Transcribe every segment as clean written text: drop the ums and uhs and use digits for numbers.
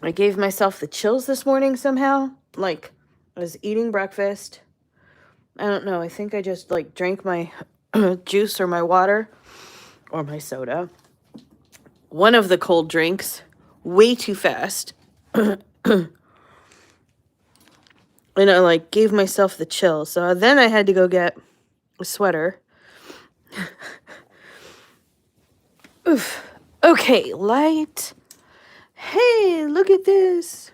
I gave myself the chills this morning somehow. Like, I was eating breakfast. I don't know. I think I just, like, drank my juice or my water or my soda. One of the cold drinks way too fast. And I, like, gave myself the chill. So then I had to go get a sweater. Oof. Okay, light. Hey, look at this.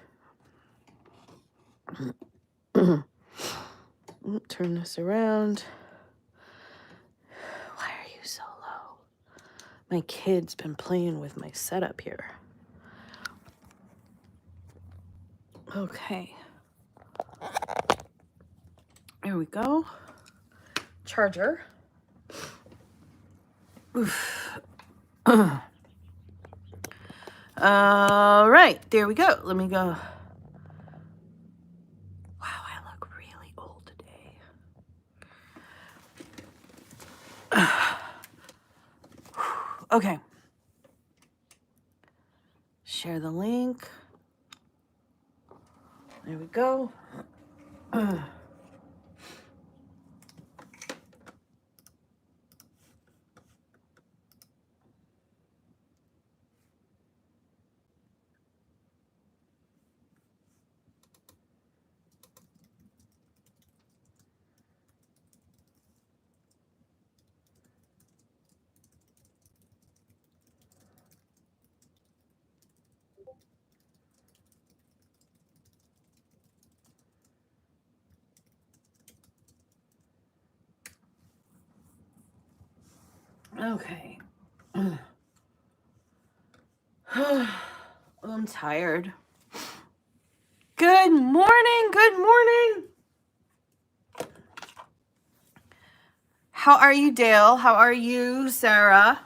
Turn this around. Why are you so low? My kid's been playing with my setup here. Okay. There we go. Charger. Oof. All right, there we go. Let me go. Wow, I look really old today. Okay. Share the link. There we go. Okay. I'm tired. Good morning. Good morning. How are you, Dale? How are you, Sarah?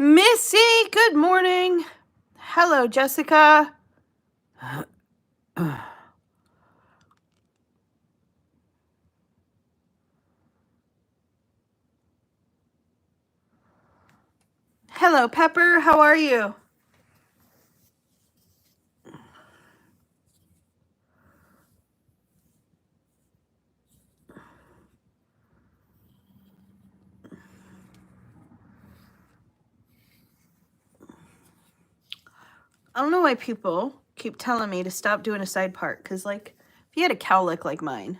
Missy, good morning. Hello, Jessica. Hello, Pepper. How are you? I don't know why people keep telling me to stop doing a side part. Because, like, if you had a cowlick like mine,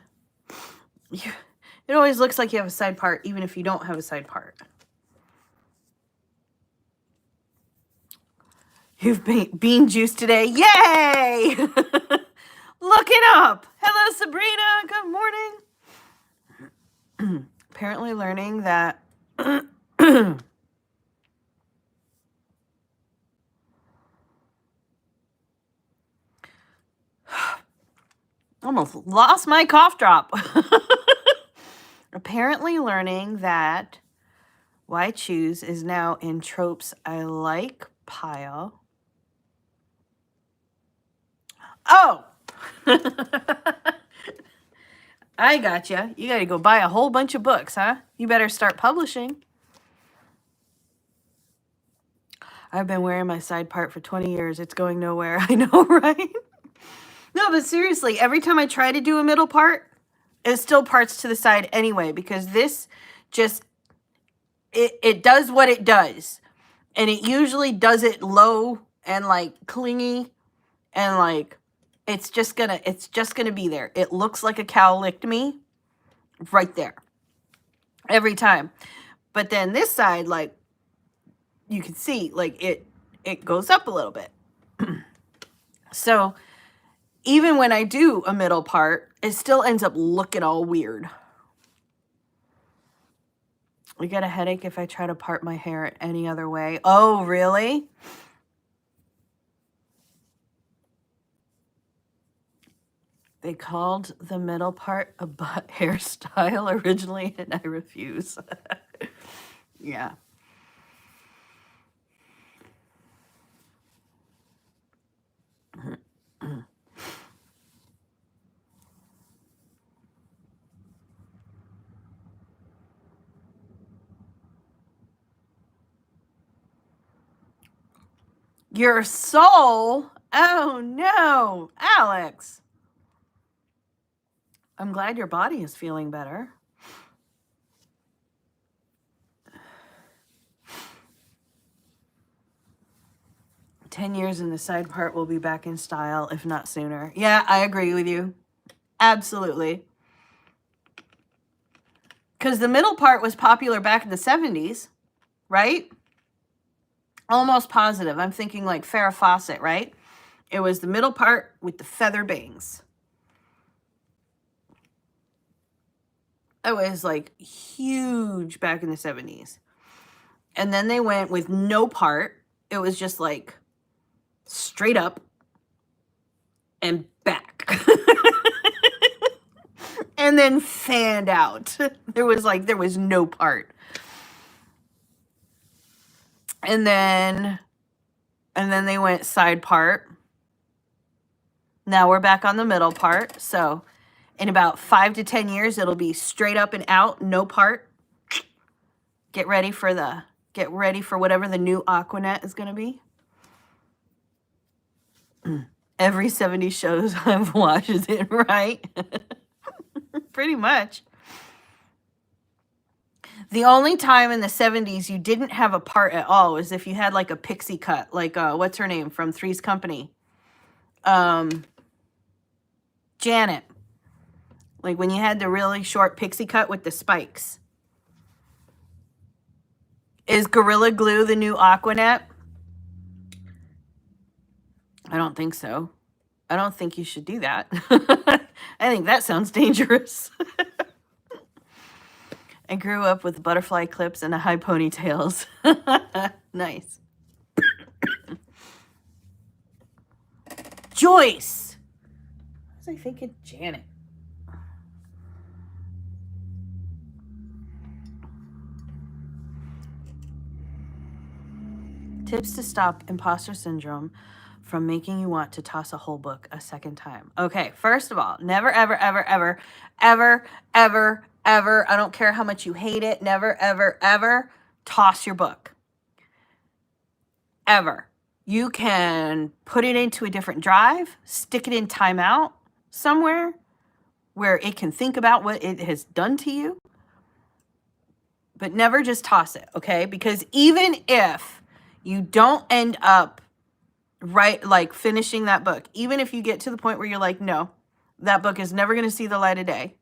it always looks like you have a side part, even if you don't have a side part. You've bean juice today. Yay! Look it up. Hello, Sabrina. Good morning. Apparently learning that almost lost my cough drop. Apparently learning that Why Choose is now in Tropes I Like pile. Oh! I gotcha. You gotta go buy a whole bunch of books, huh? You better start publishing. I've been wearing my side part for 20 years. It's going nowhere. I know, right? No, but seriously, every time I try to do a middle part, it still parts to the side anyway, because this just, it does what it does. And it usually does it low and like clingy and like it's just gonna be there. It looks like a cow licked me right there every time. But then this side, like you can see, like it goes up a little bit. So even when I do a middle part, it still ends up looking all weird. I get a headache if I try to part my hair any other way. Oh, really? They called the middle part a butt hairstyle originally, and I refuse. Yeah. Your soul? Oh no, Alex. I'm glad your body is feeling better. "10 years and the side part will be back in style, if not sooner." Yeah, I agree with you. Absolutely. Because the middle part was popular back in the 70s, right? Almost positive. I'm thinking like Farrah Fawcett, right? It was the middle part with the feather bangs. It was like huge back in the 70s. And then they went with no part. It was just like straight up and back. And then fanned out. There was no part. And then they went side part. Now we're back on the middle part. So in about 5 to 10 years, it'll be straight up and out, no part. Get ready for whatever the new Aquanet is going to be. Every 70 shows I've watched is it, right? Pretty much. The only time in the 70s you didn't have a part at all was if you had like a pixie cut, like what's her name from Three's Company? Janet. Like when you had the really short pixie cut with the spikes. Is Gorilla Glue the new Aquanet? I don't think so. I don't think you should do that. I think that sounds dangerous. I grew up with butterfly clips and high ponytails. Nice. Joyce. What was I thinking? Janet. Tips to stop imposter syndrome from making you want to toss a whole book a second time. Okay, first of all, never, ever, ever, ever, ever, ever, ever, I don't care how much you hate it, never, ever, ever toss your book. Ever. You can put it into a different drive, stick it in timeout somewhere where it can think about what it has done to you, but never just toss it, okay? Because even if you don't end up like finishing that book, even if you get to the point where you're like, no, that book is never going to see the light of day,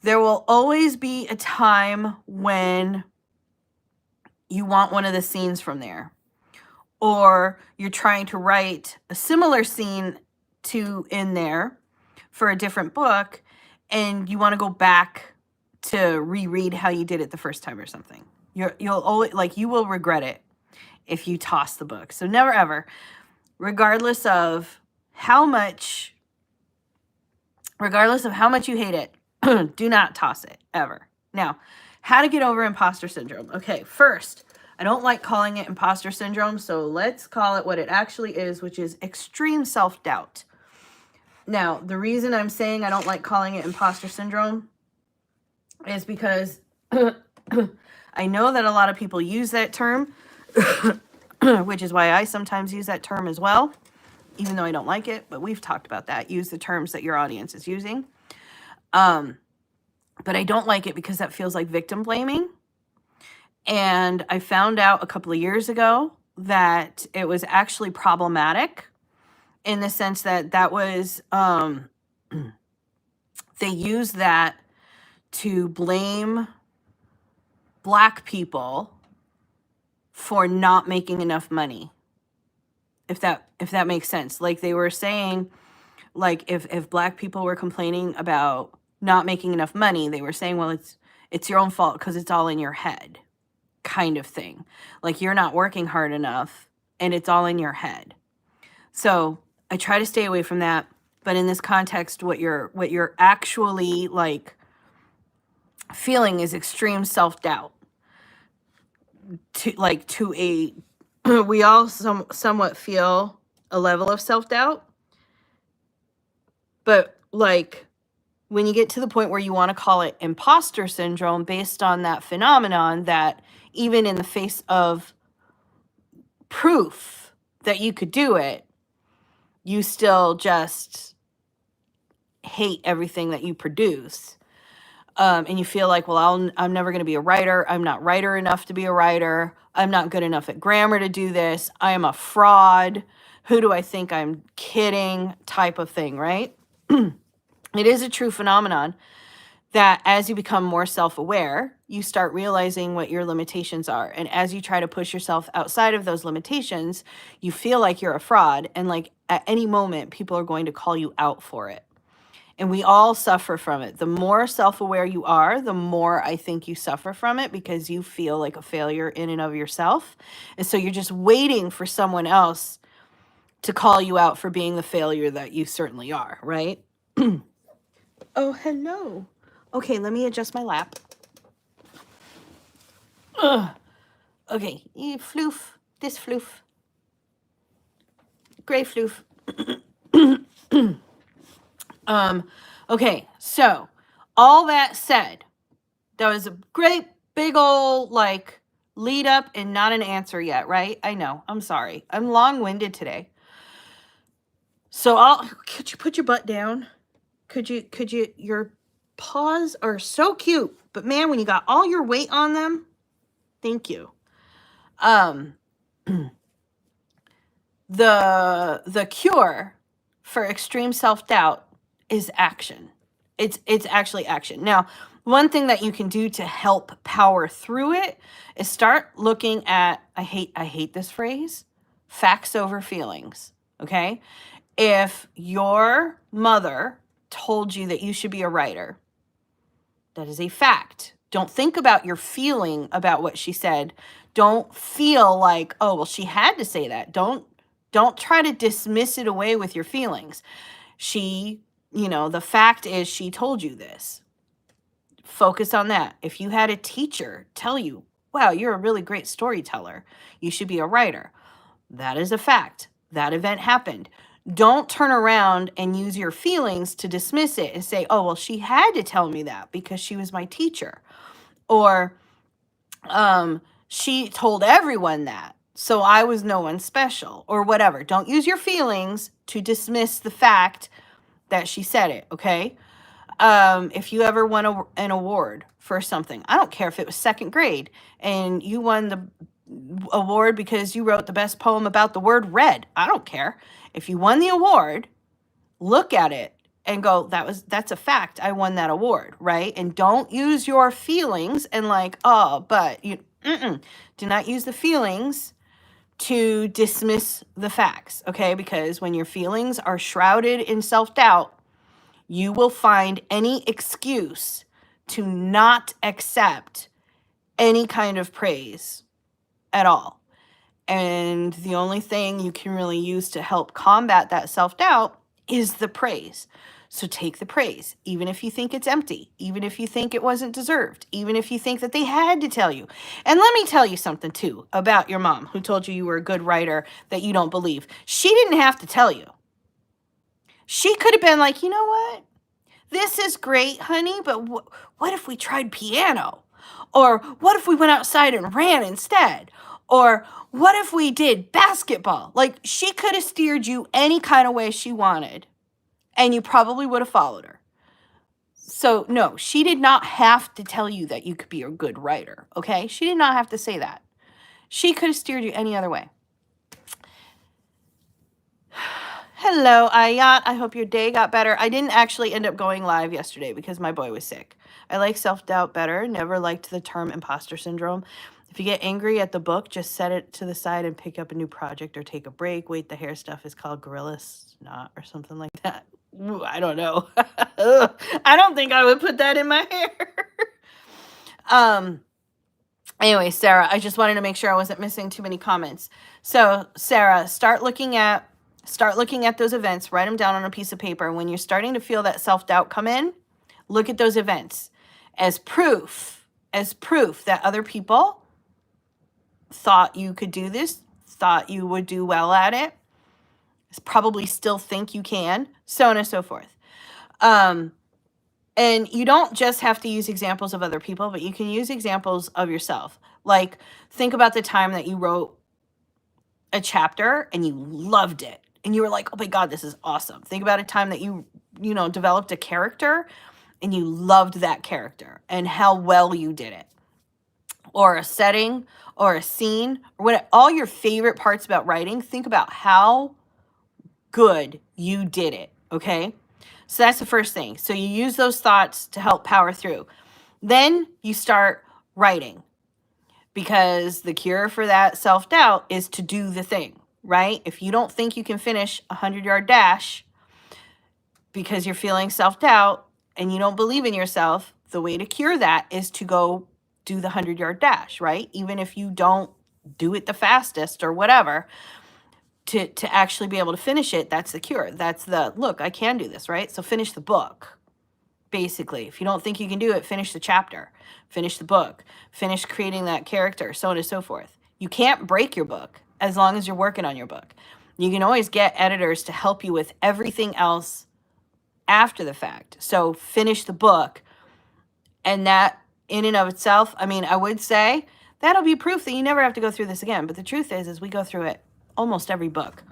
there will always be a time when you want one of the scenes from there, or you're trying to write a similar scene to in there for a different book, and you want to go back to reread how you did it the first time or something. You'll always, like, you will regret it if you toss the book. So never ever, regardless of how much you hate it, do not toss it ever. Now, how to get over imposter syndrome. Okay, first, I don't like calling it imposter syndrome, so let's call it what it actually is, which is extreme self-doubt. Now, the reason I'm saying I don't like calling it imposter syndrome is because I know that a lot of people use that term, which is why I sometimes use that term as well, even though I don't like it, but we've talked about that. Use the terms that your audience is using. But I don't like it because that feels like victim blaming. And I found out a couple of years ago that it was actually problematic in the sense that that was, they use that to blame Black people for not making enough money. If that makes sense. Like they were saying, like if Black people were complaining about not making enough money, they were saying, well, it's your own fault because it's all in your head, kind of thing. Like you're not working hard enough and it's all in your head. So I try to stay away from that. But in this context, what you're actually like feeling is extreme self-doubt. To a we all somewhat feel a level of self-doubt, but like when you get to the point where you want to call it imposter syndrome based on that phenomenon, that even in the face of proof that you could do it, you still just hate everything that you produce. And you feel like, well, I'm never going to be a writer. I'm not writer enough to be a writer. I'm not good enough at grammar to do this. I am a fraud. Who do I think I'm kidding? Type of thing, right? It is a true phenomenon that as you become more self-aware, you start realizing what your limitations are. And as you try to push yourself outside of those limitations, you feel like you're a fraud. And like at any moment, people are going to call you out for it. And we all suffer from it. The more self-aware you are, the more I think you suffer from it, because you feel like a failure in and of yourself. And so you're just waiting for someone else to call you out for being the failure that you certainly are, right? Oh, hello. Okay, let me adjust my lap. Ugh. Okay, floof. This floof. Gray floof. Okay, so all that said, that was a great big old like lead up and not an answer yet, right? I know. I'm sorry. I'm long-winded today. So could you put your butt down? Could you your paws are so cute, but man, when you got all your weight on them, thank you. The cure for extreme self-doubt is action. It's actually action. Now, one thing that you can do to help power through it is start looking at, I hate this phrase, facts over feelings, okay? If your mother told you that you should be a writer, that is a fact. Don't think about your feeling about what she said. Don't feel like, oh, well, she had to say that. Don't try to dismiss it away with your feelings. The fact is she told you this. Focus on that. If you had a teacher tell you, wow, you're a really great storyteller, you should be a writer, that is a fact. That event happened. Don't turn around and use your feelings to dismiss it and say, oh, well, she had to tell me that because she was my teacher. Or she told everyone that, so I was no one special, or whatever. Don't use your feelings to dismiss the fact that she said it, okay? If you ever won an award for something, I don't care if it was second grade and you won the award because you wrote the best poem about the word red. I don't care. If you won the award, look at it and go, that's a fact. I won that award, right? And don't use your feelings and like, oh, but you, do not use the feelings to dismiss the facts, okay? Because when your feelings are shrouded in self-doubt, you will find any excuse to not accept any kind of praise at all. And the only thing you can really use to help combat that self-doubt is the praise. So take the praise, even if you think it's empty, even if you think it wasn't deserved, even if you think that they had to tell you. And let me tell you something too about your mom who told you were a good writer that you don't believe. She didn't have to tell you. She could have been like, you know what? This is great, honey, but what if we tried piano? Or what if we went outside and ran instead? Or what if we did basketball? Like, she could have steered you any kind of way she wanted, and you probably would have followed her. So, no, she did not have to tell you that you could be a good writer, okay? She did not have to say that. She could have steered you any other way. Hello, Ayat. I hope your day got better. I didn't actually end up going live yesterday because my boy was sick. I like self-doubt better. Never liked the term imposter syndrome. If you get angry at the book, just set it to the side and pick up a new project or take a break. Wait, the hair stuff is called gorilla snot or something like that. Ooh, I don't know. I don't think I would put that in my hair. Anyway, Sarah, I just wanted to make sure I wasn't missing too many comments. So, Sarah, start looking at Start looking at those events, write them down on a piece of paper. And when you're starting to feel that self-doubt come in, look at those events as proof that other people thought you could do this, thought you would do well at it, probably still think you can, so on and so forth. And you don't just have to use examples of other people, but you can use examples of yourself. Like, think about the time that you wrote a chapter and you loved it. And you were like, oh my God, this is awesome. Think about a time that you developed a character and you loved that character and how well you did it. Or a setting or a scene, or what, all your favorite parts about writing, think about how good you did it, okay? So that's the first thing. So you use those thoughts to help power through. Then you start writing, because the cure for that self-doubt is to do the thing, right? If you don't think you can finish a 100-yard dash because you're feeling self-doubt and you don't believe in yourself, the way to cure that is to go do the 100-yard dash, right? Even if you don't do it the fastest or whatever, to actually be able to finish it, that's the cure. That's the, look, I can do this, right? So finish the book, basically. If you don't think you can do it, finish the chapter, finish the book, finish creating that character, so on and so forth. You can't break your book as long as you're working on your book. You can always get editors to help you with everything else after the fact. So finish the book, and that in and of itself, I mean, I would say that'll be proof that you never have to go through this again. But the truth is we go through it almost every book.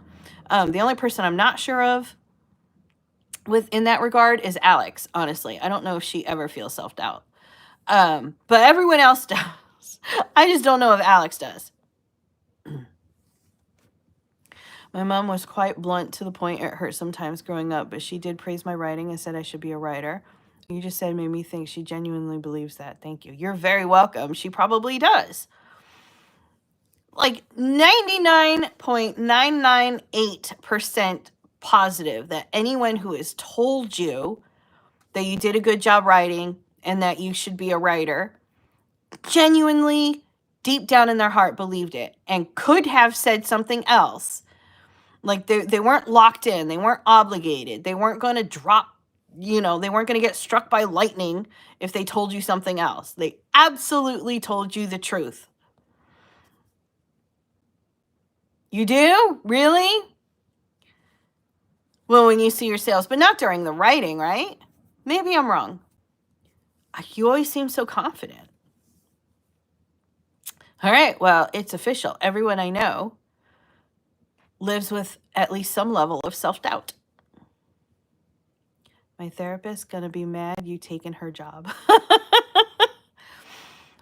The only person I'm not sure of in that regard is Alex, honestly. I don't know if she ever feels self-doubt. But everyone else does. I just don't know if Alex does. My mom was quite blunt to the point it hurt sometimes growing up, but she did praise my writing and said I should be a writer. You just said made me think she genuinely believes that. Thank you. You're very welcome. She probably does. Like 99.998% positive that anyone who has told you that you did a good job writing and that you should be a writer genuinely, deep down in their heart, believed it and could have said something else. Like they weren't locked in. They weren't obligated. They weren't going to drop, they weren't going to get struck by lightning if they told you something else. They absolutely told you the truth. You do? Really? Well, when you see your sales, but not during the writing, right? Maybe I'm wrong. You always seem so confident. All right, well, it's official. Everyone I know lives with at least some level of self-doubt. My therapist's gonna be mad you taken her job.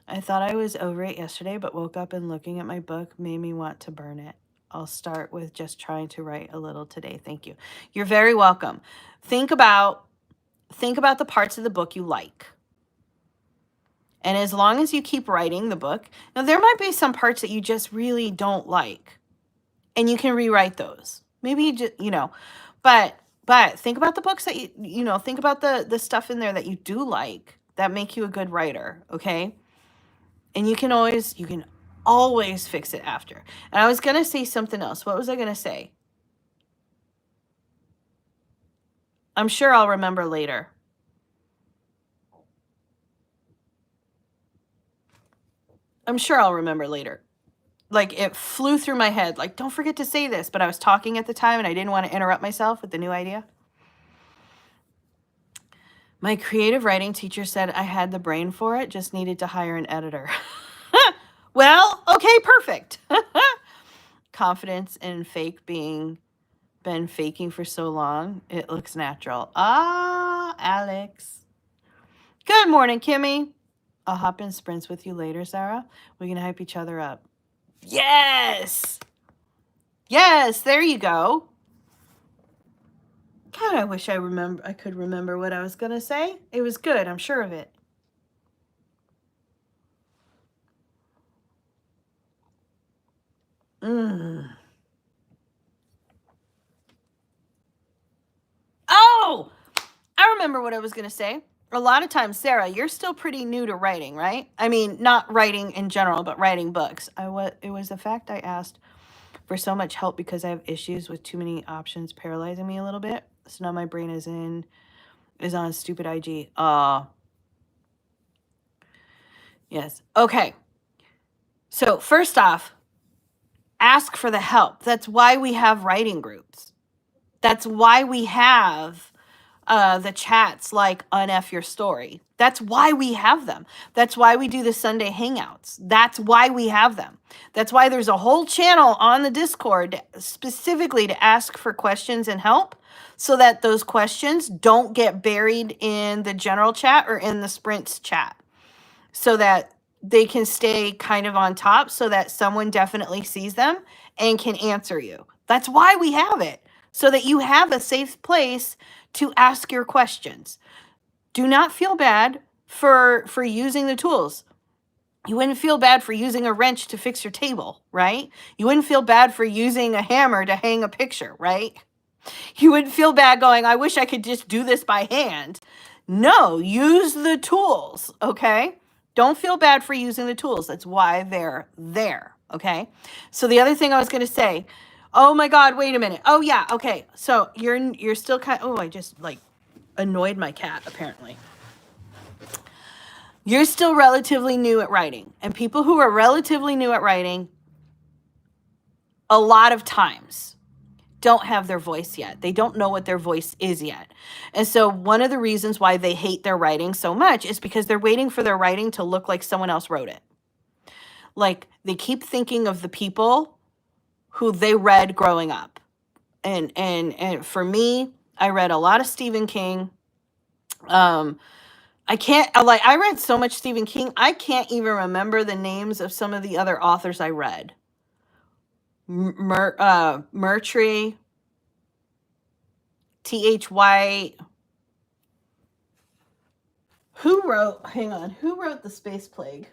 I thought I was over it yesterday, but woke up and looking at my book made me want to burn it. I'll start with just trying to write a little today. Thank you. You're very welcome. Think about the parts of the book you like. And as long as you keep writing the book, now there might be some parts that you just really don't like, and you can rewrite those. Maybe you just, but think about the books that think about the stuff in there that you do like that make you a good writer, okay? And you can always fix it after. And I was going to say something else. What was I going to say? I'm sure I'll remember later. Like, it flew through my head. Like, don't forget to say this. But I was talking at the time and I didn't want to interrupt myself with the new idea. My creative writing teacher said I had the brain for it, just needed to hire an editor. Well, okay, perfect. Confidence and been faking for so long, it looks natural. Alex. Good morning, Kimmy. I'll hop in sprints with you later, Sarah. We can hype each other up. Yes! Yes, there you go. God, I wish I could remember what I was going to say. It was good, I'm sure of it. Oh, I remember what I was going to say. A lot of times, Sarah, you're still pretty new to writing, right? I mean, not writing in general, but writing books. It was the fact I asked for so much help because I have issues with too many options paralyzing me a little bit. So now my brain is on a stupid IG. Yes. Okay. So first off, ask for the help. That's why we have writing groups. That's why we have the chats like Unf Your Story. That's why we have them. That's why we do the Sunday Hangouts. That's why we have them. That's why there's a whole channel on the Discord specifically to ask for questions and help, so that those questions don't get buried in the general chat or in the sprints chat, so that they can stay kind of on top, so that someone definitely sees them and can answer you. That's why we have it, so that you have a safe place to ask your questions. Do not feel bad for using the tools. You wouldn't feel bad for using a wrench to fix your table, right? You wouldn't feel bad for using a hammer to hang a picture, right? You wouldn't feel bad going, I wish I could just do this by hand. No, use the tools, okay? Don't feel bad for using the tools. That's why they're there, okay? So the other thing I was going to say, oh my God, wait a minute. Oh yeah, okay. So you're still kind of, oh, I just like annoyed my cat apparently. You're still relatively new at writing, and people who are relatively new at writing a lot of times don't have their voice yet. They don't know what their voice is yet. And so one of the reasons why they hate their writing so much is because they're waiting for their writing to look like someone else wrote it. Like they keep thinking of the people who they read growing up. And for me, I read a lot of Stephen King. I read so much Stephen King, I can't even remember the names of some of the other authors I read. Murtry, T.H. White. Who wrote The Space Plague?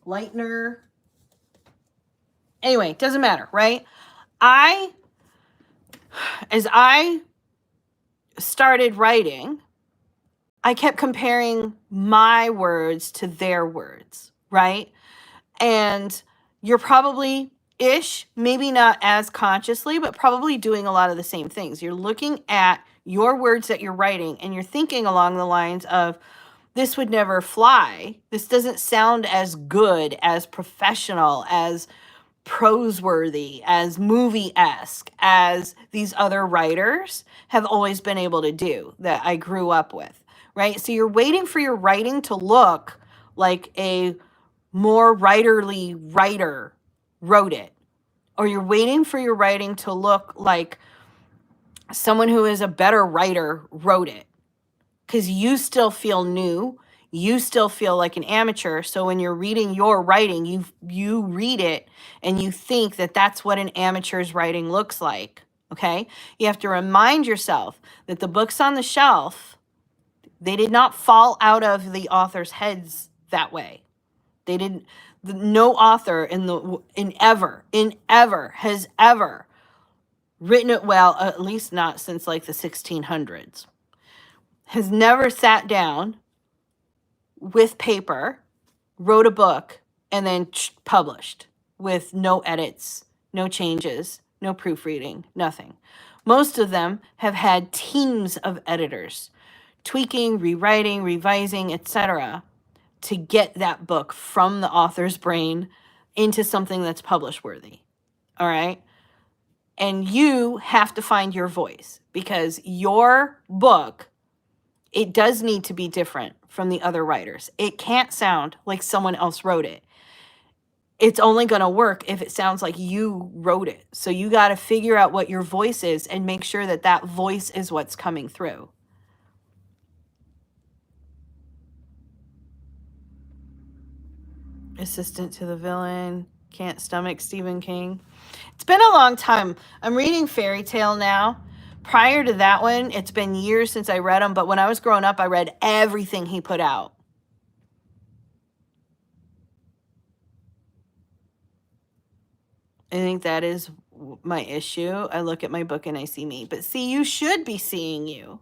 Leitner. Anyway, doesn't matter, right? As I started writing, I kept comparing my words to their words, right? And you're probably maybe not as consciously, but probably doing a lot of the same things. You're looking at your words that you're writing and you're thinking along the lines of, this would never fly. This doesn't sound as good, as professional, as prose-worthy, as movie-esque as these other writers have always been able to do that I grew up with, right? So you're waiting for your writing to look like a more writerly writer wrote it, or you're waiting for your writing to look like someone who is a better writer wrote it, because you still feel new, you still feel like an amateur. So when you're reading your writing, you read it and you think that that's what an amateur's writing looks like, okay? You have to remind yourself that the books on the shelf, they did not fall out of the author's heads that way. They didn't. No author in ever has ever written it well, at least not since like the 1600s, has never sat down with paper, wrote a book, and then published with no edits, no changes, no proofreading, nothing. Most of them have had teams of editors tweaking, rewriting, revising, etc., to get that book from the author's brain into something that's publish worthy. All right? And you have to find your voice, because your book, it does need to be different from the other writers. It can't sound like someone else wrote it. It's only going to work if it sounds like you wrote it. So you got to figure out what your voice is and make sure that that voice is what's coming through. Assistant to the Villain, can't stomach Stephen King. It's been a long time. I'm reading Fairy Tale now. Prior to that one, it's been years since I read him, but when I was growing up, I read everything he put out. I think that is my issue. I look at my book and I see me. But see, you should be seeing you.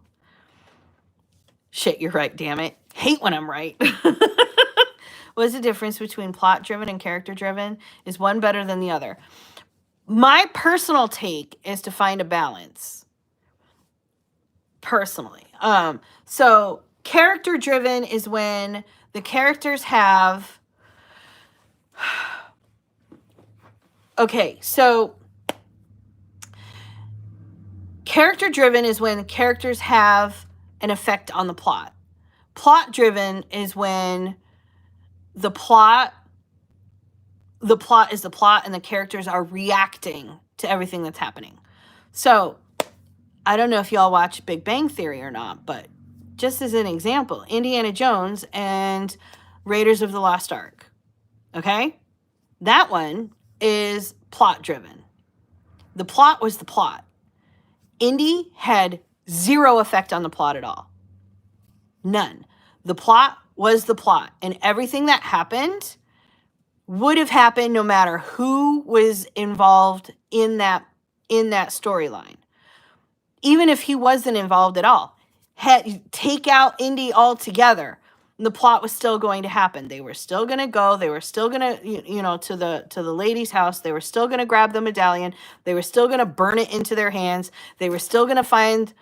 Shit, you're right, damn it. Hate when I'm right. What is the difference between plot-driven and character-driven? Is one better than the other? My personal take is to find a balance. Personally. So character driven is when the characters have okay, so character driven is when characters have an effect on the plot. Plot driven is when the plot is the plot and the characters are reacting to everything that's happening. So, I don't know if y'all watch Big Bang Theory or not, but just as an example, Indiana Jones and Raiders of the Lost Ark. Okay? That one is plot driven. The plot was the plot. Indy had zero effect on the plot at all. None. The plot was the plot, and everything that happened would have happened no matter who was involved in that storyline. Even if he wasn't involved at all. Take out Indy altogether, the plot was still going to happen. They were still going to go. They were still going to, to the lady's house. They were still going to grab the medallion. They were still going to burn it into their hands. They were still going to find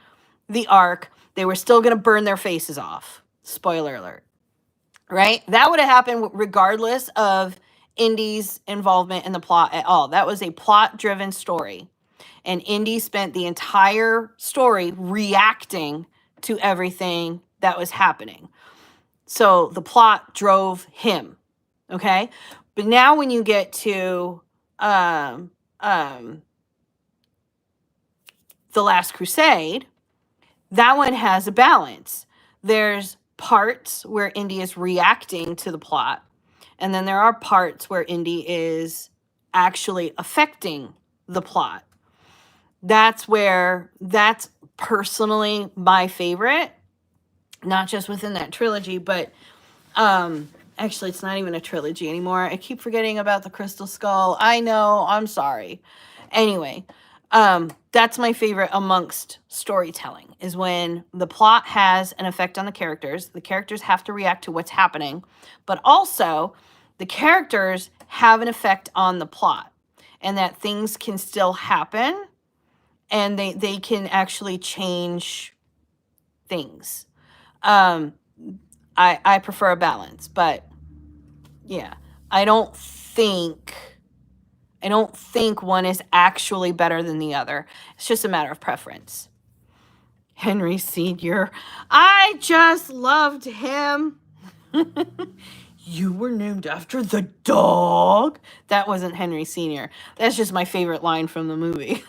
the ark. They were still going to burn their faces off. Spoiler alert. Right? That would have happened regardless of Indy's involvement in the plot at all. That was a plot-driven story. And Indy spent the entire story reacting to everything that was happening. So the plot drove him. Okay? But now when you get to The Last Crusade, that one has a balance. There's parts where Indy is reacting to the plot, and then there are parts where Indy is actually affecting the plot. That's personally my favorite, not just within that trilogy, but actually it's not even a trilogy anymore. I keep forgetting about the Crystal Skull. I know, I'm sorry. Anyway, that's my favorite amongst storytelling, is when the plot has an effect on the characters. The characters have to react to what's happening, but also the characters have an effect on the plot, and that things can still happen and they can actually change things. I prefer a balance, but yeah, I don't think one is actually better than the other. It's just a matter of preference. Henry Sr. I just loved him. You were named after the dog? That wasn't Henry Sr. That's just my favorite line from the movie.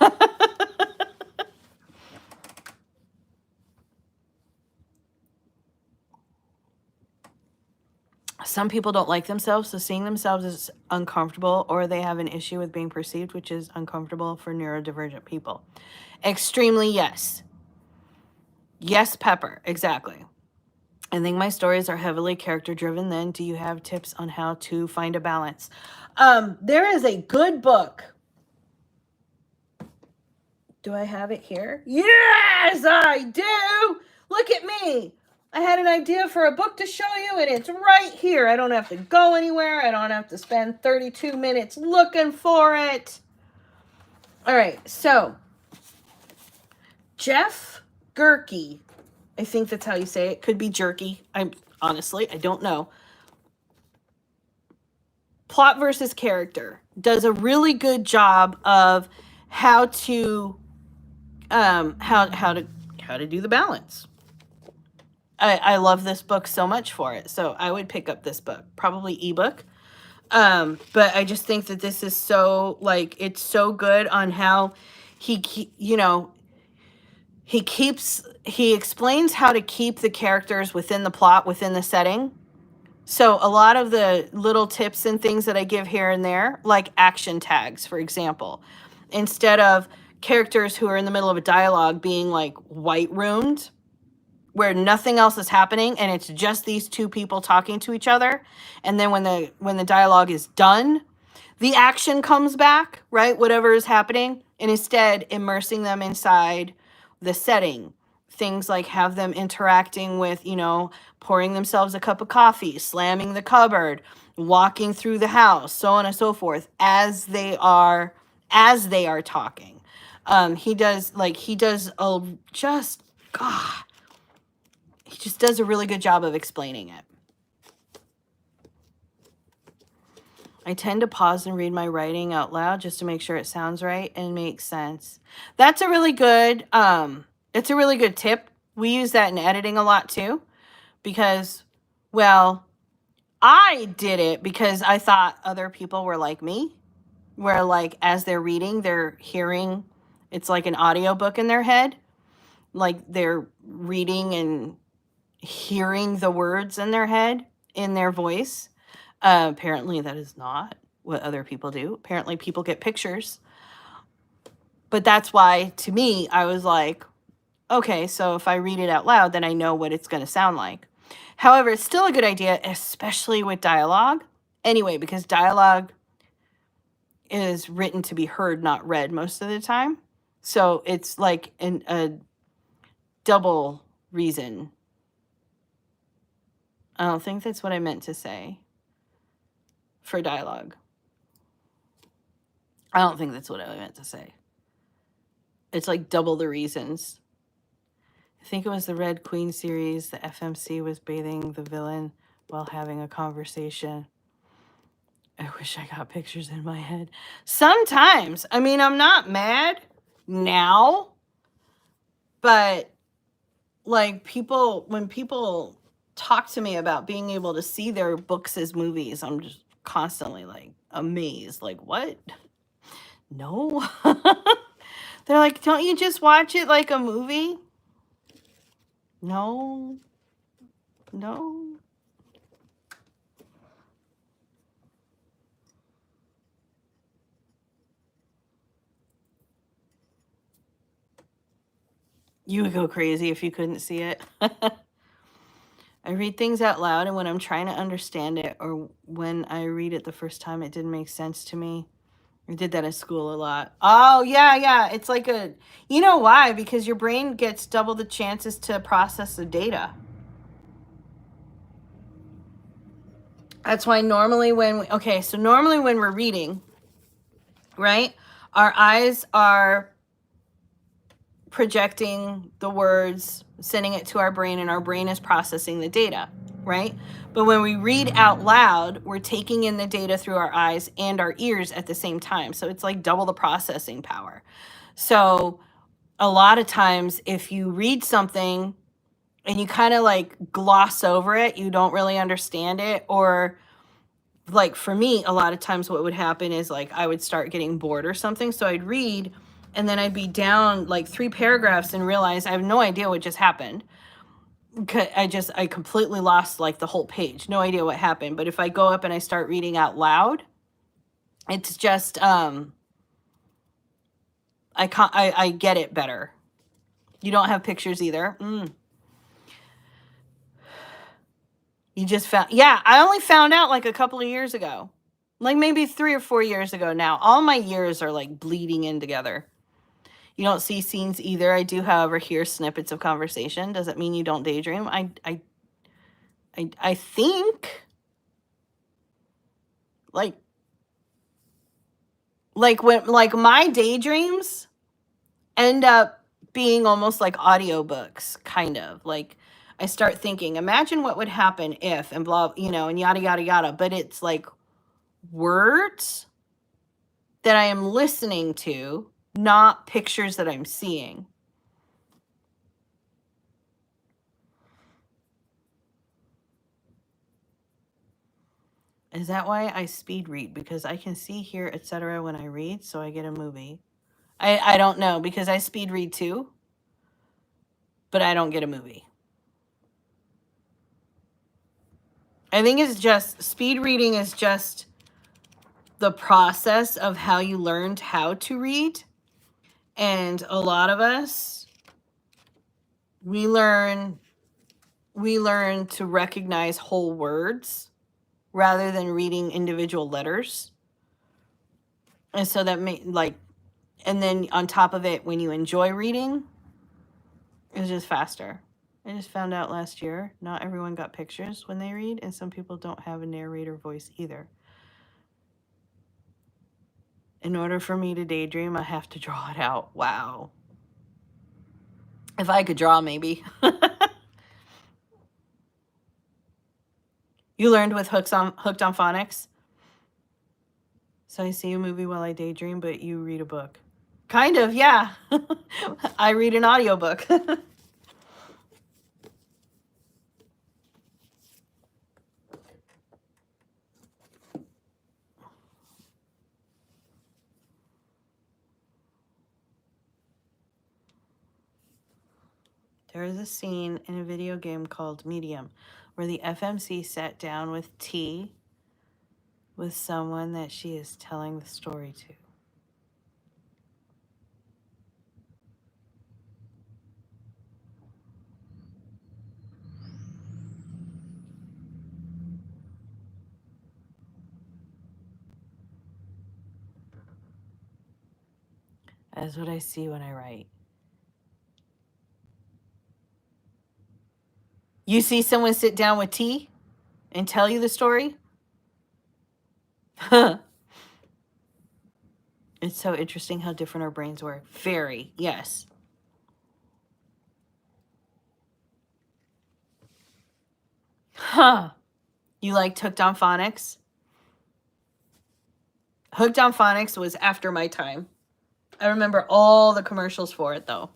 Some people don't like themselves, so seeing themselves is uncomfortable, or they have an issue with being perceived, which is uncomfortable for neurodivergent people. Extremely yes. Yes, Pepper, exactly. I think my stories are heavily character-driven. Then, do you have tips on how to find a balance? There is a good book. Do I have it here? Yes, I do! Look at me! I had an idea for a book to show you, and it's right here. I don't have to go anywhere. I don't have to spend 32 minutes looking for it. All right, so Jeff Gerke, I think that's how you say it. Could be jerky. I don't know. Plot versus character does a really good job of how to do the balance. I love this book so much for it. So I would pick up this book, probably ebook. But I just think that this is so, it's so good on how he explains how to keep the characters within the plot, within the setting. So a lot of the little tips and things that I give here and there, like action tags, for example, instead of characters who are in the middle of a dialogue being white roomed, where nothing else is happening and it's just these two people talking to each other, and then when the dialogue is done, the action comes back, right? Whatever is happening, and instead immersing them inside the setting. Things like have them interacting with, pouring themselves a cup of coffee, slamming the cupboard, walking through the house, so on and so forth, as they are as they are talking. He does just, God, he just does a really good job of explaining it. I tend to pause and read my writing out loud just to make sure it sounds right and makes sense. That's a really good, it's a really good tip. We use that in editing a lot too, because, well, I did it because I thought other people were like me, where like as they're reading, they're hearing, it's like an audiobook in their head, like they're reading and hearing the words in their head in their voice. Apparently that is not what other people do. Apparently people get pictures. But that's why, to me, I was like, okay, so if I read it out loud, then I know what it's going to sound like. However, it's still a good idea, especially with dialogue. Anyway, because dialogue is written to be heard, not read most of the time. So it's like a double reason. I don't think that's what I meant to say for dialogue. I don't think that's what I meant to say. It's like double the reasons. I think it was the Red Queen series. The FMC was bathing the villain while having a conversation. I wish I got pictures in my head. Sometimes. I mean, I'm not mad now, but like when people talk to me about being able to see their books as movies, I'm just constantly like amazed. Like, what? No. They're like, don't you just watch it like a movie? No. You would go crazy if you couldn't see it. I read things out loud, and when I'm trying to understand it, or when I read it the first time, it didn't make sense to me. I did that at school a lot. Oh, yeah. It's like you know why? Because your brain gets double the chances to process the data. That's why normally when we're reading, right, our eyes are projecting the words, sending it to our brain, and our brain is processing the data, right? But when we read out loud, we're taking in the data through our eyes and our ears at the same time. So it's like double the processing power. So a lot of times if you read something and you kind of like gloss over it, you don't really understand it, or like for me, a lot of times what would happen is like I would start getting bored or something. So I'd read and then I'd be down like 3 paragraphs and realize I have no idea what just happened. I completely lost like the whole page. No idea what happened. But if I go up and I start reading out loud, it's just I get it better. You don't have pictures either. You just found, yeah, I only found out like a couple of years ago. Like maybe 3 or 4 years ago now. All my years are like bleeding in together. You don't see scenes either. I do, however, hear snippets of conversation. Does it mean you don't daydream? I think like when like my daydreams end up being almost like audiobooks, kind of. Like I start thinking, imagine what would happen if, and blah, and yada yada yada, but it's like words that I am listening to, not pictures that I'm seeing. Is that why I speed read? Because I can see, hear, etc. when I read, so I get a movie. I don't know, because I speed read too, but I don't get a movie. I think it's just, speed reading is just the process of how you learned how to read. And a lot of us, we learn to recognize whole words rather than reading individual letters. And so that and then on top of it, when you enjoy reading, it's just faster. I just found out last year, not everyone got pictures when they read, and some people don't have a narrator voice either. In order for me to daydream, I have to draw it out. Wow. If I could draw, maybe. You learned with Hooked on Phonics? So I see a movie while I daydream, but you read a book. Kind of, yeah. I read an audiobook. There is a scene in a video game called Medium where the FMC sat down with T with someone that she is telling the story to. That's what I see when I write. You see someone sit down with T and tell you the story? It's so interesting how different our brains work. Very, yes. Huh. You liked Hooked on Phonics? Hooked on Phonics was after my time. I remember all the commercials for it, though.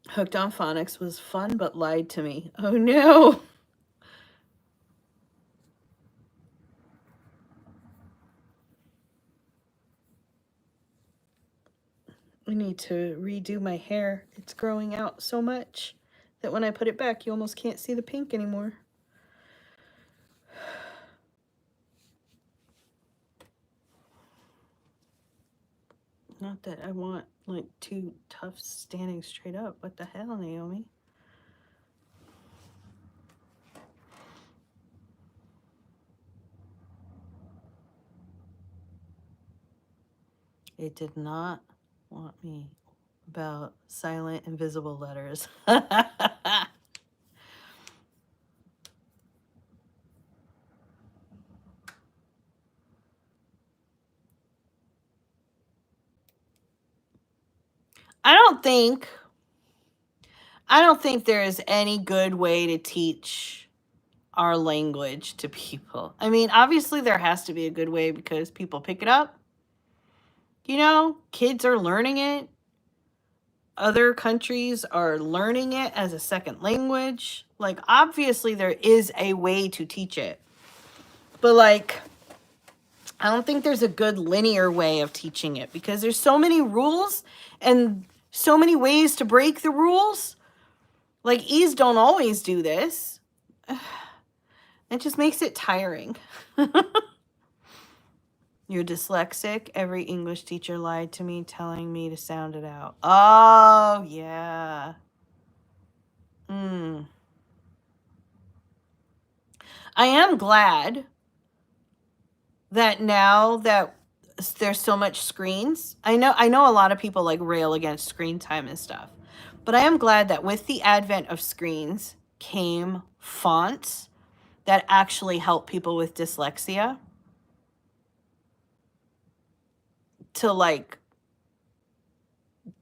Hooked on Phonics was fun, but lied to me. Oh, no. I need to redo my hair. It's growing out so much that when I put it back, you almost can't see the pink anymore. Not that I want, like, two tufts standing straight up. What the hell, Naomi? It did not want me about silent, invisible letters. I don't think there is any good way to teach our language to people. I mean, obviously there has to be a good way because people pick it up. You know, kids are learning it. Other countries are learning it as a second language. Like, obviously there is a way to teach it. But, like, I don't think there's a good linear way of teaching it because there's so many rules and so many ways to break the rules. Like, E's don't always do this. It just makes it tiring. You're dyslexic. Every English teacher lied to me, telling me to sound it out. Oh, yeah. I am glad that now that there's so much screens, I know a lot of people like rail against screen time and stuff, but I am glad that with the advent of screens came fonts that actually help people with dyslexia to, like,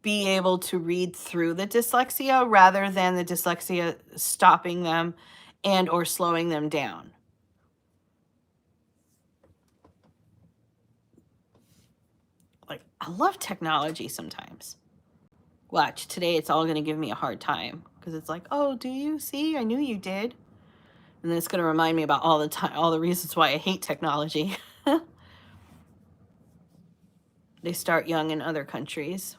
be able to read through the dyslexia rather than the dyslexia stopping them and or slowing them down. Like, I love technology sometimes. Watch, today it's all going to give me a hard time because it's like, oh, do you see? I knew you did. And then it's going to remind me about all the reasons why I hate technology. They start young in other countries.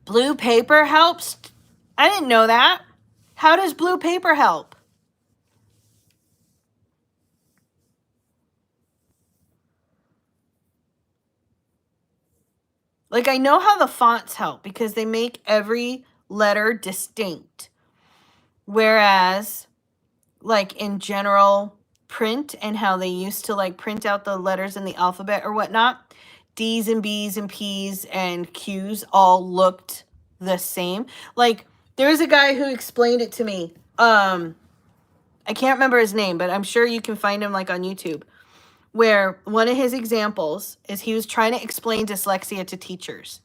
Blue paper helps? I didn't know that. How does blue paper help? Like, I know how the fonts help because they make every letter distinct. Whereas, like, in general print and how they used to like print out the letters in the alphabet or whatnot, D's and B's and P's and Q's all looked the same. Like, there's a guy who explained it to me. I can't remember his name, but I'm sure you can find him like on YouTube, where one of his examples is he was trying to explain dyslexia to teachers.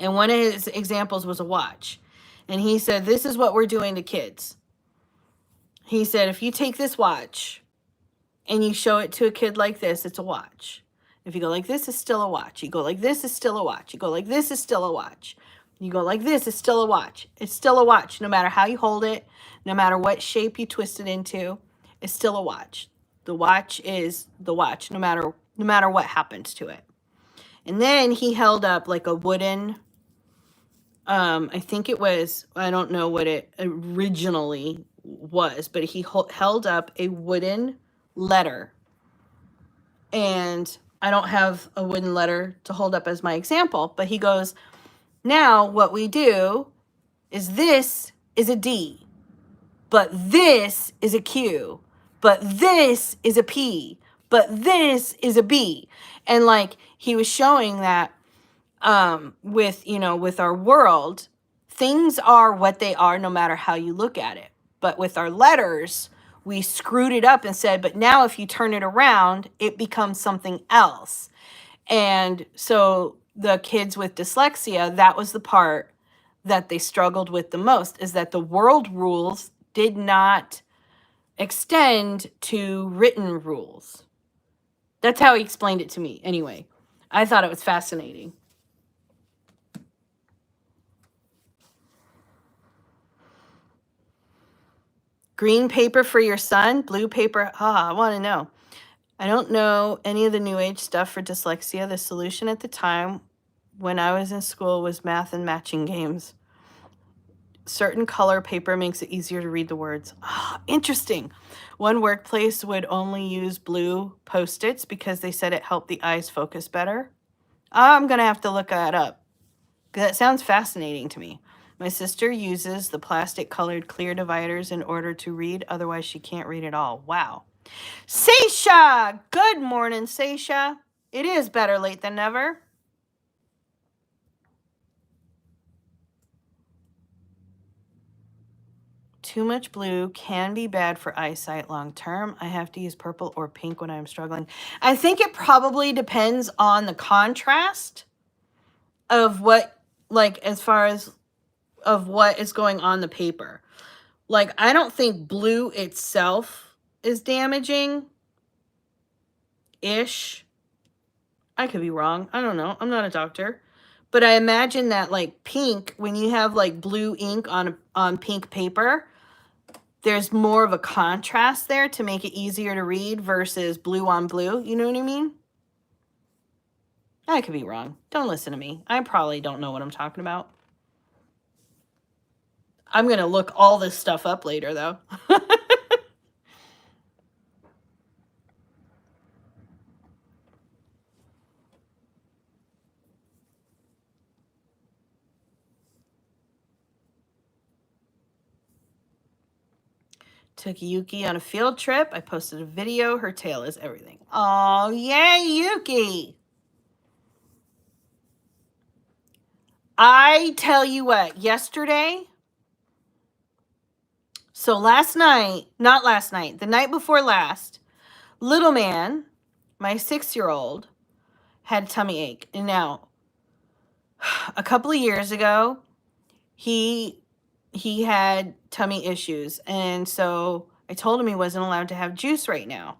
And one of his examples was a watch. And he said, this is what we're doing to kids. He said, if you take this watch and you show it to a kid like this, it's a watch. If you go like this, it's still a watch. You go like this, it's still a watch. You go like this, it's still a watch. You go like this, it's still a watch. It's still a watch. No matter how you hold it, no matter what shape you twist it into, it's still a watch. The watch is the watch, no matter what happens to it. And then he held up like a wooden, I think it was, I don't know what it originally was, but he held up a wooden letter. And I don't have a wooden letter to hold up as my example, but he goes, now what we do is this is a D, but this is a Q, but this is a P, but this is a B. And like he was showing that with our world, things are what they are no matter how you look at it. But with our letters, we screwed it up and said, but now if you turn it around, it becomes something else. And so the kids with dyslexia, that was the part that they struggled with the most, is that the world rules did not extend to written rules. That's how he explained it to me. Anyway, I thought it was fascinating. Green paper for your son, blue paper. I want to know. I don't know any of the new age stuff for dyslexia. The solution at the time when I was in school was math and matching games. Certain color paper makes it easier to read the words. Interesting. One workplace would only use blue Post-its because they said it helped the eyes focus better. I'm going to have to look that up. That sounds fascinating to me. My sister uses the plastic colored clear dividers in order to read. Otherwise, she can't read at all. Wow. Seisha! Good morning, Seisha. It is better late than never. Too much blue can be bad for eyesight long term. I have to use purple or pink when I'm struggling. I think it probably depends on the contrast of what, like, as far as of what is going on the paper. Like, I don't think blue itself is damaging-ish. I could be wrong. I don't know. I'm not a doctor. But I imagine that, like, pink, when you have, like, blue ink on pink paper, there's more of a contrast there to make it easier to read versus blue on blue. You know what I mean? I could be wrong. Don't listen to me. I probably don't know what I'm talking about. I'm going to look all this stuff up later, though. Took Yuki on a field trip. I posted a video. Her tail is everything. Oh, yay, Yuki. I tell you what, yesterday... So last night, not last night, the night before last, little man, my 6-year-old, had a tummy ache. And now, a couple of years ago, he had tummy issues. And so I told him he wasn't allowed to have juice right now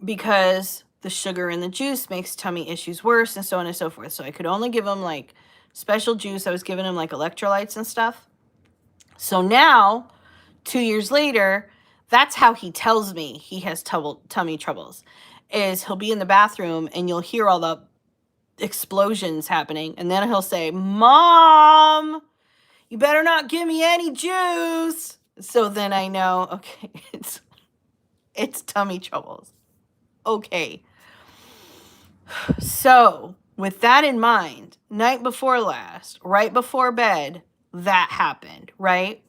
because the sugar in the juice makes tummy issues worse and so on and so forth. So I could only give him like special juice. I was giving him like electrolytes and stuff. So now, 2 years later, that's how he tells me he has tummy troubles, is he'll be in the bathroom and you'll hear all the explosions happening. And then he'll say, Mom, you better not give me any juice. So then I know, okay, it's tummy troubles. Okay. So with that in mind, night before last, right before bed, that happened, right?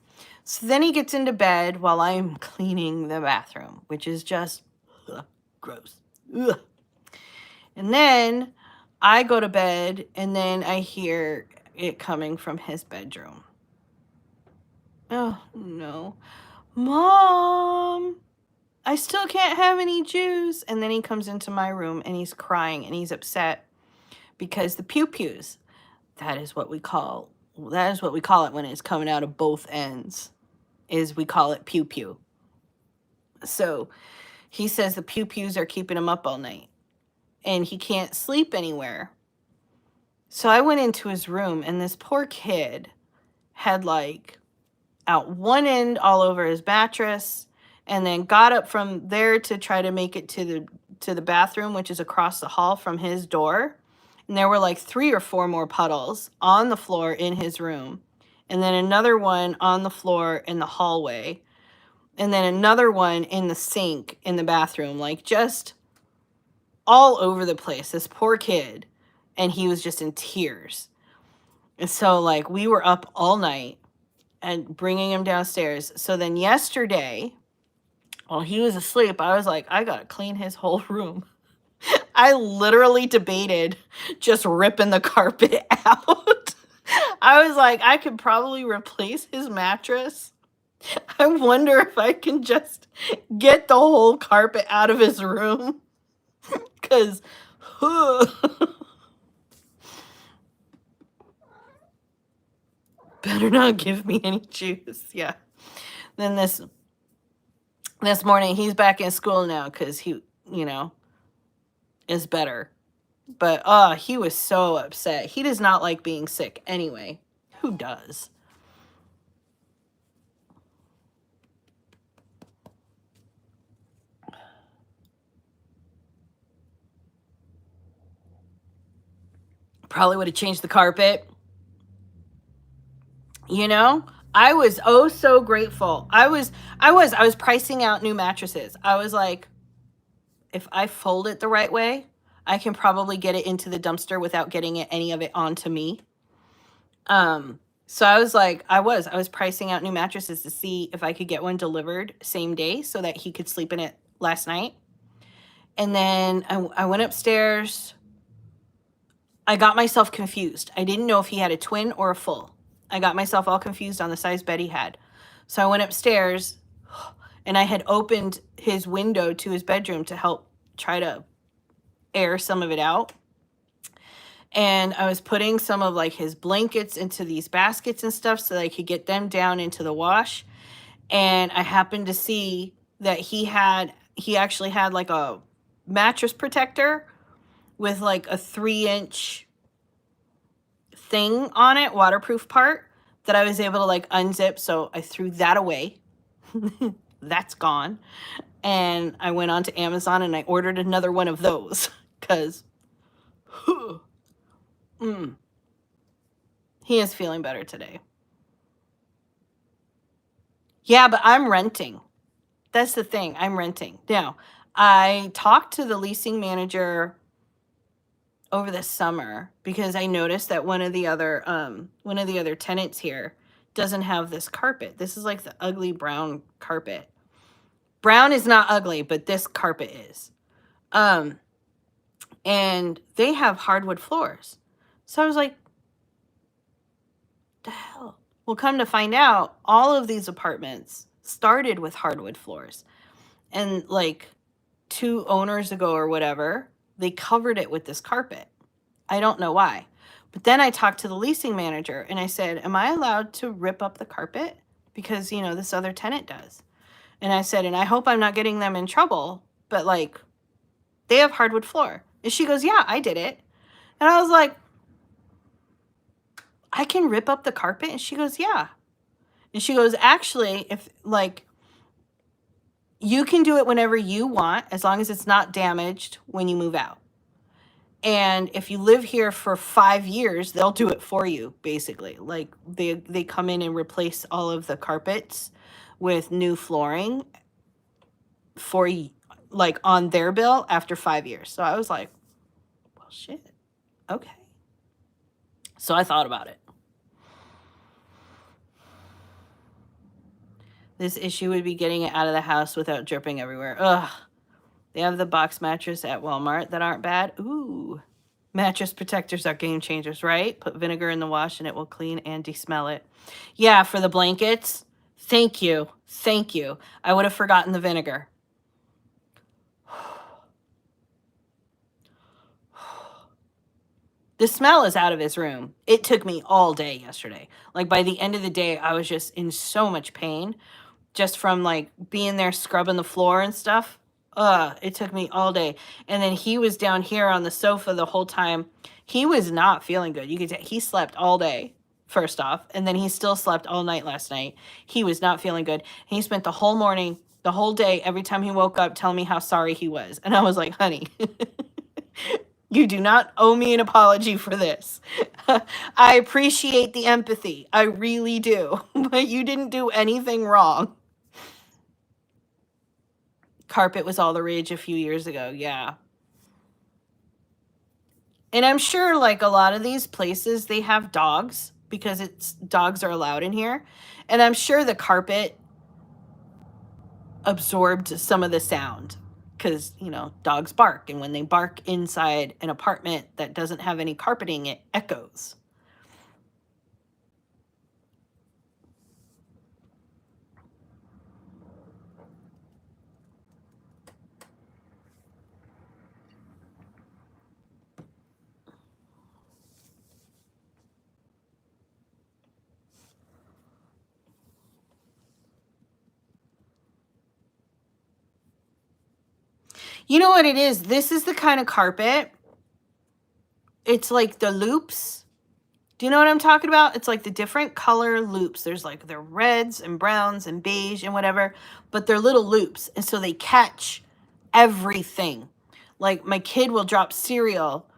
So then he gets into bed while I'm cleaning the bathroom, which is just gross. Ugh. And then I go to bed, and then I hear it coming from his bedroom. Oh, no. Mom, I still can't have any juice. And then he comes into my room, and he's crying, and he's upset because the pew-pews, that is what we call it when it's coming out of both ends, is we call it pew-pew. So he says the pew-pews are keeping him up all night, and he can't sleep anywhere. So I went into his room, and this poor kid had like out one end all over his mattress, and then got up from there to try to make it to the bathroom, which is across the hall from his door. And there were like 3 or 4 more puddles on the floor in his room, and then another one on the floor in the hallway, and then another one in the sink in the bathroom, like just all over the place. This poor kid, and he was just in tears. And so like we were up all night and bringing him downstairs. So then yesterday, while he was asleep, I was like, I gotta clean his whole room. I literally debated just ripping the carpet out. I was like, I could probably replace his mattress. I wonder if I can just get the whole carpet out of his room. Because better not give me any juice. Yeah. Then this morning, he's back in school now because he, is better. But he was so upset. He does not like being sick anyway. Who does? Probably would have changed the carpet. I was so grateful. I was pricing out new mattresses. I was like, if I fold it the right way, I can probably get it into the dumpster without getting any of it onto me. So I was like, I was pricing out new mattresses to see if I could get one delivered same day so that he could sleep in it last night. And then I went upstairs. I got myself confused. I didn't know if he had a twin or a full. I got myself all confused on the size bed he had. So I went upstairs, and I had opened his window to his bedroom to help try to air some of it out. And I was putting some of like his blankets into these baskets and stuff so that I could get them down into the wash. And I happened to see that he actually had like a mattress protector with like a 3-inch thing on it, waterproof part, that I was able to like unzip. So I threw that away. That's gone. And I went on to Amazon and I ordered another one of those because he is feeling better today. Yeah, but I'm renting. That's the thing. I'm renting. Now, I talked to the leasing manager over the summer because I noticed that one of the other tenants here doesn't have this carpet. This is like the ugly brown carpet. Brown is not ugly, but this carpet is. And they have hardwood floors. So I was like, the hell? Well, come to find out, all of these apartments started with hardwood floors. And like 2 owners ago or whatever, they covered it with this carpet. I don't know why. But then I talked to the leasing manager and I said, am I allowed to rip up the carpet? Because, this other tenant does. And I said, and I hope I'm not getting them in trouble, but like, they have hardwood floor. And she goes, yeah, I did it. And I was like, I can rip up the carpet? And she goes, yeah. And she goes, actually, if like, you can do it whenever you want, as long as it's not damaged when you move out. And if you live here for 5 years, they'll do it for you, basically. Like they come in and replace all of the carpets with new flooring for like on their bill after 5 years. So I was like, well, shit. Okay. So I thought about it. This issue would be getting it out of the house without dripping everywhere. Ugh. They have the box mattress at Walmart that aren't bad. Ooh. Mattress protectors are game changers, right? Put vinegar in the wash and it will clean and de-smell it. Yeah, for the blankets. Thank you. Thank you. I would have forgotten the vinegar. The smell is out of his room. It took me all day yesterday. Like by the end of the day, I was just in so much pain just from like being there scrubbing the floor and stuff. It took me all day. And then he was down here on the sofa the whole time. He was not feeling good. You could say he slept all day, first off, and then he still slept all night last night. He was not feeling good. He spent the whole morning, the whole day, every time he woke up telling me how sorry he was. And I was like, honey, you do not owe me an apology for this. I appreciate the empathy. I really do. But you didn't do anything wrong. Carpet was all the rage a few years ago. Yeah. And I'm sure like a lot of these places, they have dogs because dogs are allowed in here. And I'm sure the carpet absorbed some of the sound because, you know, dogs bark. And when they bark inside an apartment that doesn't have any carpeting, it echoes. You know what it is? This is the kind of carpet. It's like the loops. Do you know what I'm talking about? It's like the different color loops. There's like the reds and browns and beige and whatever, but they're little loops. And so they catch everything. Like my kid will drop cereal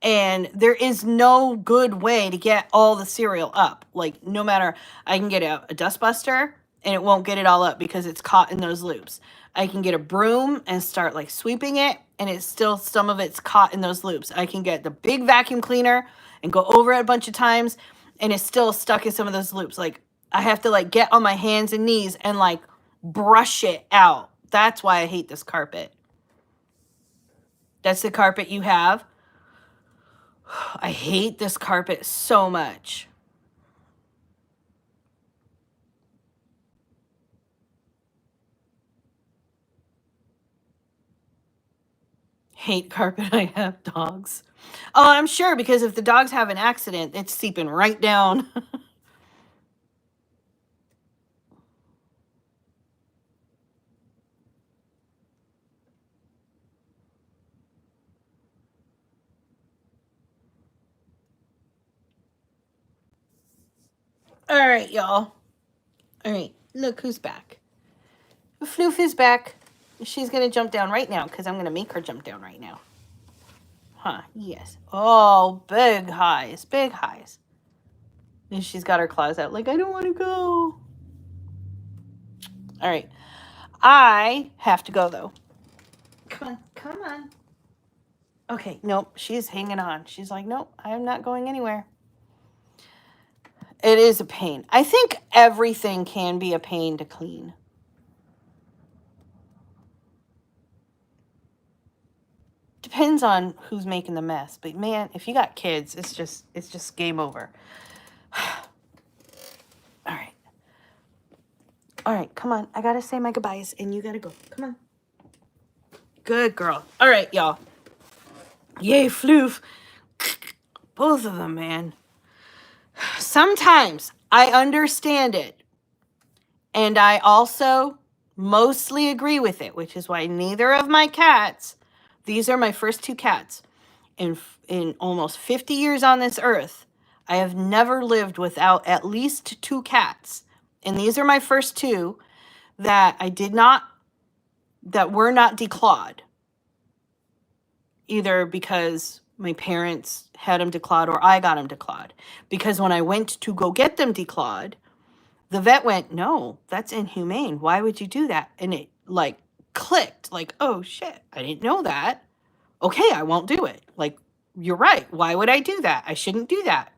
and there is no good way to get all the cereal up. Like no matter, I can get a dustbuster and it won't get it all up because it's caught in those loops. I can get a broom and start like sweeping it and it's still, some of it's caught in those loops. I can get the big vacuum cleaner and go over it a bunch of times and it's still stuck in some of those loops. Like I have to like get on my hands and knees and like brush it out. That's why I hate this carpet. That's the carpet you have. I hate this carpet so much. Hate carpet. I have dogs. Oh, I'm sure because if the dogs have an accident, it's seeping right down. All right, y'all. All right, look who's back. Floof is back. She's going to jump down right now because I'm going to make her jump down right now. Huh, yes. Oh, big highs, big highs. And she's got her claws out like, I don't want to go. All right. I have to go, though. Come on, come on. Okay, nope, she's hanging on. She's like, nope, I am not going anywhere. It is a pain. I think everything can be a pain to clean. Depends on who's making the mess. But man, if you got kids, it's just game over. All right. All right, come on. I got to say my goodbyes and you got to go. Come on. Good girl. All right, y'all. Yay, Floof. Both of them, man. Sometimes I understand it. And I also mostly agree with it, which is why neither of my cats, these are my first two cats. In almost 50 years on this earth, I have never lived without at least two cats. And these are my first two that that were not declawed. Either because my parents had them declawed or I got them declawed. Because when I went to go get them declawed, the vet went, no, that's inhumane. Why would you do that? And it like clicked, like, oh shit, I didn't know that. Okay, I won't do it. Like, you're right. Why would I do that? I shouldn't do that.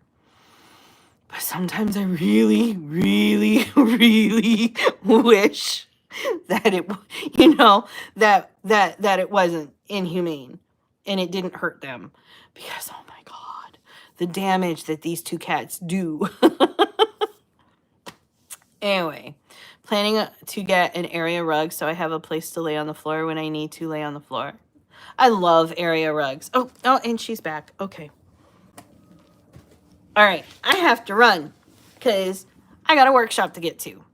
But sometimes I really, really, really wish that it, that it wasn't inhumane and it didn't hurt them, because oh my God, the damage that these two cats do. Anyway, planning to get an area rug so I have a place to lay on the floor when I need to lay on the floor. I love area rugs. Oh, and she's back. Okay. All right, I have to run because I got a workshop to get to.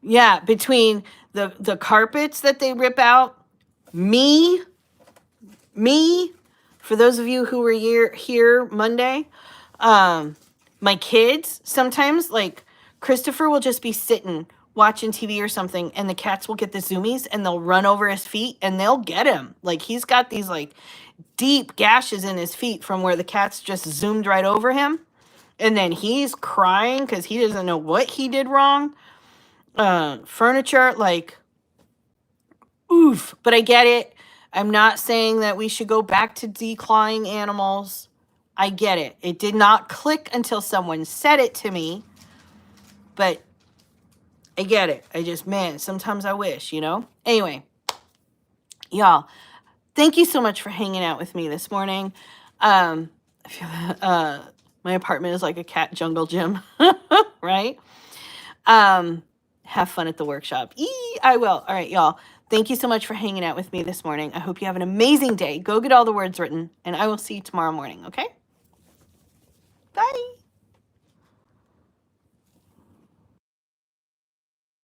Yeah, between the carpets that they rip out, me, for those of you who were here Monday, my kids, sometimes, like, Christopher will just be sitting watching TV or something, and the cats will get the zoomies, and they'll run over his feet, and they'll get him. Like, he's got these, like, deep gashes in his feet from where the cats just zoomed right over him. And then he's crying because he doesn't know what he did wrong. Furniture, like, oof. But I get it. I'm not saying that we should go back to declawing animals. I get it. It did not click until someone said it to me. But I get it. I just, man, sometimes I wish, Anyway, y'all, thank you so much for hanging out with me this morning. I feel my apartment is like a cat jungle gym, right? Have fun at the workshop. I will. All right, y'all. Thank you so much for hanging out with me this morning. I hope you have an amazing day. Go get all the words written, and I will see you tomorrow morning, okay? Bye.